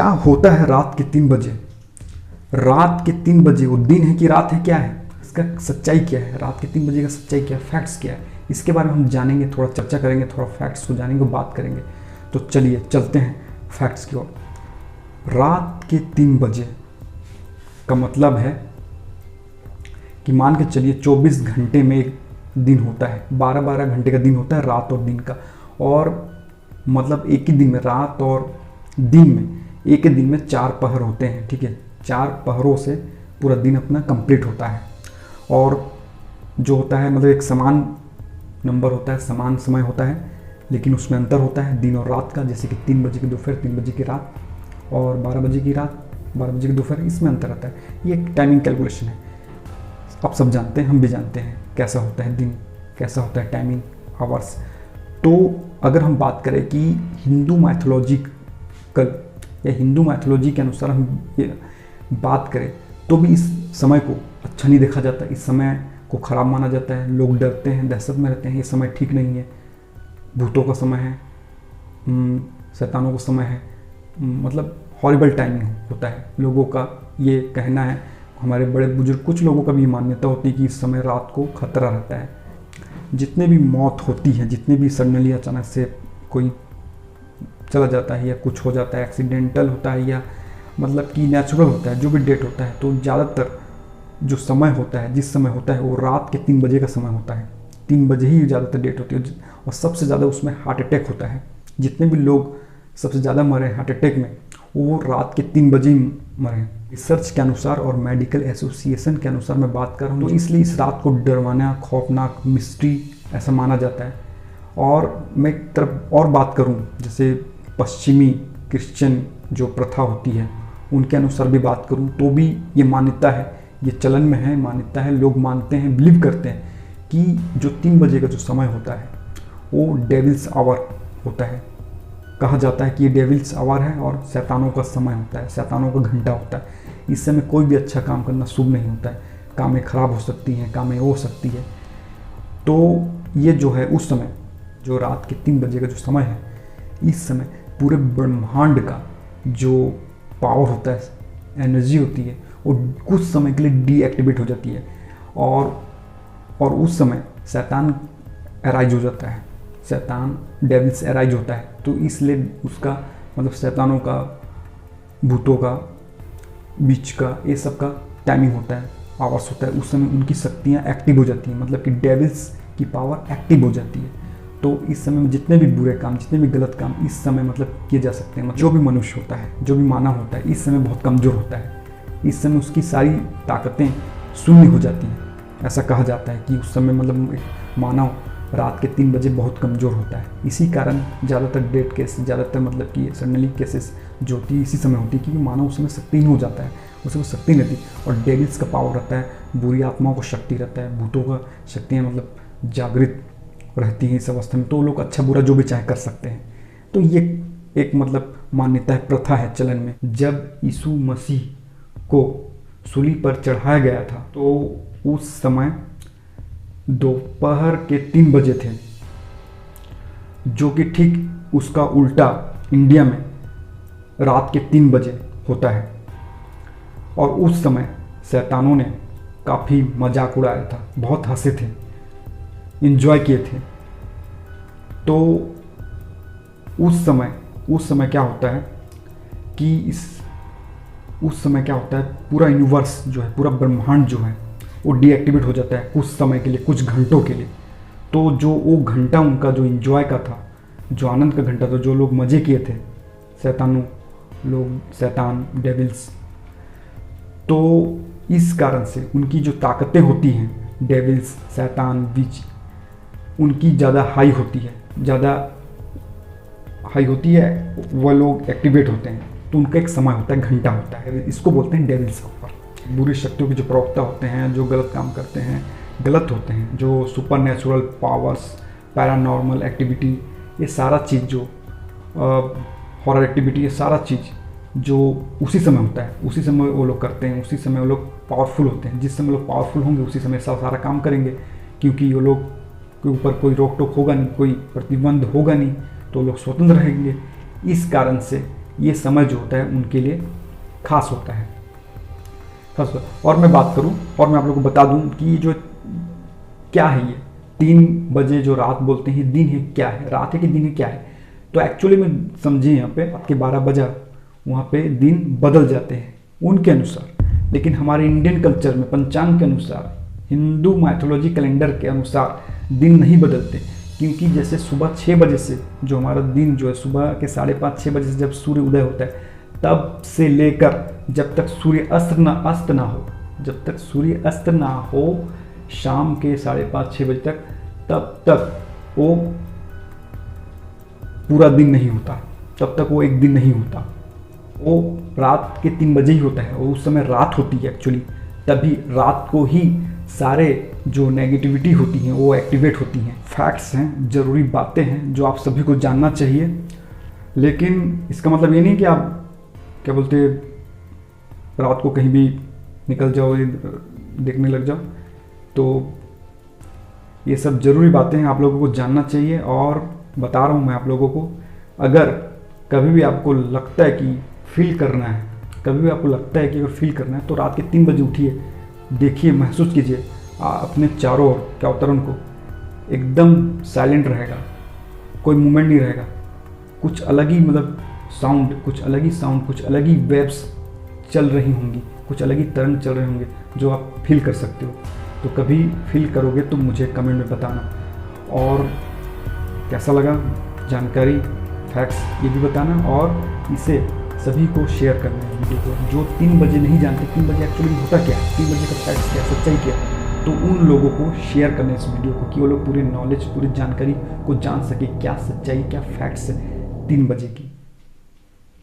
क्या होता है रात के 3 बजे? रात के 3 बजे वो दिन है कि रात है, क्या है इसका सच्चाई क्या है? रात के 3 बजे का सच्चाई क्या है, फैक्ट्स क्या है, इसके बारे में हम जानेंगे, थोड़ा चर्चा करेंगे, थोड़ा फैक्ट्स को जानेंगे, बात करेंगे। तो चलिए चलते हैं फैक्ट्स की ओर। रात के 3 बजे का मतलब है कि मान के चलिए 24 घंटे में एक दिन होता है, 12-12 घंटे का दिन होता है रात और दिन का। और मतलब एक ही दिन में, रात और दिन में, एक ही दिन में 4 पहर होते हैं, ठीक है। 4 पहरों से पूरा दिन अपना कंप्लीट होता है। और जो होता है मतलब एक समान नंबर होता है, समान समय होता है, लेकिन उसमें अंतर होता है दिन और रात का। जैसे कि 3 बजे की दोपहर, 3 बजे की रात, और 12 बजे की रात, 12 बजे की दोपहर, इसमें अंतर आता है। ये एक टाइमिंग कैलकुलेशन है, आप सब जानते हैं, हम भी जानते हैं कैसा होता है दिन, कैसा होता है टाइमिंग, आवर्स। तो अगर हम बात करें कि हिंदू मैथोलॉजिकल या हिंदू मैथोलॉजी के अनुसार हम ये बात करें, तो भी इस समय को अच्छा नहीं देखा जाता, इस समय को ख़राब माना जाता है। लोग डरते हैं, दहशत में रहते हैं, ये समय ठीक नहीं है, भूतों का समय है, शैतानों का समय है, मतलब हॉरिबल टाइमिंग होता है लोगों का, ये कहना है। हमारे बड़े बुजुर्ग, कुछ लोगों का भी मान्यता होती है कि इस समय रात को खतरा रहता है। जितने भी मौत होती है, जितने भी सडनली अचानक से कोई चला जाता है या कुछ हो जाता है, एक्सीडेंटल होता है या मतलब कि नेचुरल होता है, जो भी डेट होता है, तो ज़्यादातर जो समय होता है, जिस समय होता है, वो रात के 3 बजे का समय होता है। 3 बजे ही ज़्यादातर डेट होती है, और सबसे ज़्यादा उसमें हार्ट अटैक होता है। जितने भी लोग सबसे ज़्यादा मरे हार्ट अटैक में, वो रात के 3 बजे ही मरे। रिसर्च के अनुसार और मेडिकल एसोसिएशन के अनुसार मैं बात कर रहा हूँ, तो इसलिए इस रात को डरवाना, खौफनाक, मिस्ट्री ऐसा माना जाता है। और मैं एक तरफ और बात करूँ, जैसे पश्चिमी क्रिश्चियन जो प्रथा होती है, उनके अनुसार भी बात करूँ, तो भी ये मान्यता है, ये चलन में है, मान्यता है, लोग मानते हैं, बिलीव करते हैं कि जो 3 बजे का जो समय होता है वो डेविल्स आवर होता है। कहा जाता है कि ये डेविल्स आवर है और शैतानों का समय होता है, शैतानों का घंटा होता है। इस समय कोई भी अच्छा काम करना शुभ नहीं होता है, कामें खराब हो सकती हैं, कामें हो सकती है। तो ये जो है उस समय, जो रात के 3 बजे का जो समय है, इस समय पूरे ब्रह्मांड का जो पावर होता है, एनर्जी होती है, वो कुछ समय के लिए डीएक्टिवेट हो जाती है। और उस समय शैतान अराइज हो जाता है, शैतान डेविल्स अराइज होता है। तो इसलिए उसका मतलब शैतानों का, भूतों का, बीच का, ये सब का टाइमिंग होता है, आवर्स होता है। उस समय उनकी शक्तियाँ एक्टिव हो जाती हैं, मतलब कि डेविल्स की पावर एक्टिव हो जाती है। तो इस समय में जितने भी बुरे काम, जितने भी गलत काम इस समय मतलब किए जा सकते हैं। मतलब जो भी मनुष्य होता है, जो भी मानव होता है, इस समय बहुत कमज़ोर होता है। इस समय उसकी सारी ताकतें शून्य हो जाती हैं। ऐसा कहा जाता है कि उस समय मतलब मानव रात के 3 बजे बहुत कमज़ोर होता है। इसी कारण ज़्यादातर डेथ केस, ज़्यादातर मतलब कि सडनली केसेस जो होती है इसी समय होती है, क्योंकि मानव उस समय शक्तिहीन हो जाता है, उसे वो शक्ति नहीं रहती। और डेविल्स का पावर रहता है, बुरी आत्माओं को शक्ति रहता है, भूतों का शक्तियाँ मतलब जागृत रहती हैं इस अवस्था में। तो लोग अच्छा बुरा जो भी चाहे कर सकते हैं। तो ये एक मतलब मान्यता है, प्रथा है चलन में। जब यीशु मसीह को सूली पर चढ़ाया गया था, तो उस समय दोपहर के 3 बजे थे, जो कि ठीक उसका उल्टा इंडिया में रात के 3 बजे होता है। और उस समय शैतानों ने काफ़ी मजाक उड़ाया था, बहुत हंसे थे, एंजॉय किए थे। तो उस समय क्या होता है कि उस समय क्या होता है, पूरा यूनिवर्स जो है, पूरा ब्रह्मांड जो है, वो डीएक्टिवेट हो जाता है कुछ समय के लिए, कुछ घंटों के लिए। तो जो वो घंटा उनका जो एंजॉय का था, जो आनंद का घंटा था, जो लोग मज़े किए थे, शैतान डेविल्स, तो इस कारण से उनकी जो ताकतें होती हैं, डेविल्स, शैतान, विच, उनकी ज़्यादा हाई होती है, वह लोग एक्टिवेट होते हैं। तो उनका एक समय होता है, घंटा होता है, इसको बोलते हैं डेविल्स आवर। बुरी शक्तियों के जो प्रवक्ता होते हैं, जो गलत काम करते हैं, गलत होते हैं, जो super natural powers, paranormal activity, ये सारा चीज़, जो हॉरर एक्टिविटी, ये सारा चीज़ जो उसी समय होता है, उसी समय वो लोग करते हैं, उसी समय वो लोग पावरफुल होते हैं। जिस समय लोग पावरफुल होंगे उसी समय सारा काम करेंगे, क्योंकि वो लोग के ऊपर कोई रोक टोक होगा नहीं, कोई प्रतिबंध होगा नहीं, तो लोग स्वतंत्र रहेंगे। इस कारण से ये समय जो होता है उनके लिए खास होता है। खास। और मैं बात करूं और मैं आप लोगों को बता दूं कि जो क्या है ये 3 बजे जो रात बोलते हैं, दिन है क्या है, रात है कि दिन है क्या है। तो एक्चुअली में समझिए यहाँ पे आपके 12 बजा वहाँ पे दिन बदल जाते हैं उनके अनुसार, लेकिन हमारे इंडियन कल्चर में पंचांग के अनुसार, हिंदू माइथोलॉजी कैलेंडर के अनुसार दिन नहीं बदलते। क्योंकि जैसे सुबह 6 बजे से जो हमारा दिन जो है सुबह के 5:30-6 बजे से जब सूर्य उदय होता है तब से लेकर जब तक सूर्य अस्त ना हो, जब तक सूर्य अस्त ना हो शाम के 5:30-6 बजे तक, तब तक वो पूरा दिन नहीं होता, तब तक वो एक दिन नहीं होता। वो रात के 3 बजे ही होता है, वो उस समय रात होती है एक्चुअली। तभी रात को ही सारे जो नेगेटिविटी होती हैं वो एक्टिवेट होती हैं। फैक्ट्स हैं, ज़रूरी बातें हैं जो आप सभी को जानना चाहिए। लेकिन इसका मतलब ये नहीं कि आप क्या बोलते रात को कहीं भी निकल जाओ, देखने लग जाओ। तो ये सब ज़रूरी बातें हैं, आप लोगों को जानना चाहिए। और बता रहा हूँ मैं आप लोगों को, अगर कभी भी आपको लगता है कि फील करना है, कभी भी आपको लगता है कि अगर फील करना है तो रात के 3 बजे उठिए, देखिए, महसूस कीजिए अपने चारों ओर क्या अवतरण को। एकदम साइलेंट रहेगा, कोई मूवमेंट नहीं रहेगा, कुछ अलग ही मतलब साउंड, कुछ अलग ही साउंड, कुछ अलग ही वेव्स चल रही होंगी, कुछ अलग ही तरंग चल रहे होंगे जो आप फील कर सकते हो। तो कभी फील करोगे तो मुझे कमेंट में बताना। और कैसा लगा जानकारी, फैक्ट्स, ये भी बताना। और इसे सभी को शेयर करना है वीडियो को। जो 3 बजे नहीं जानते 3 बजे एक्चुअली होता क्या है, 3 बजे का फैक्ट्स क्या, सच्चाई क्या, तो उन लोगों को शेयर करना है इस वीडियो को कि वो लोग पूरी नॉलेज, पूरी जानकारी को जान सके, क्या सच्चाई, क्या फैक्ट्स है 3 बजे की।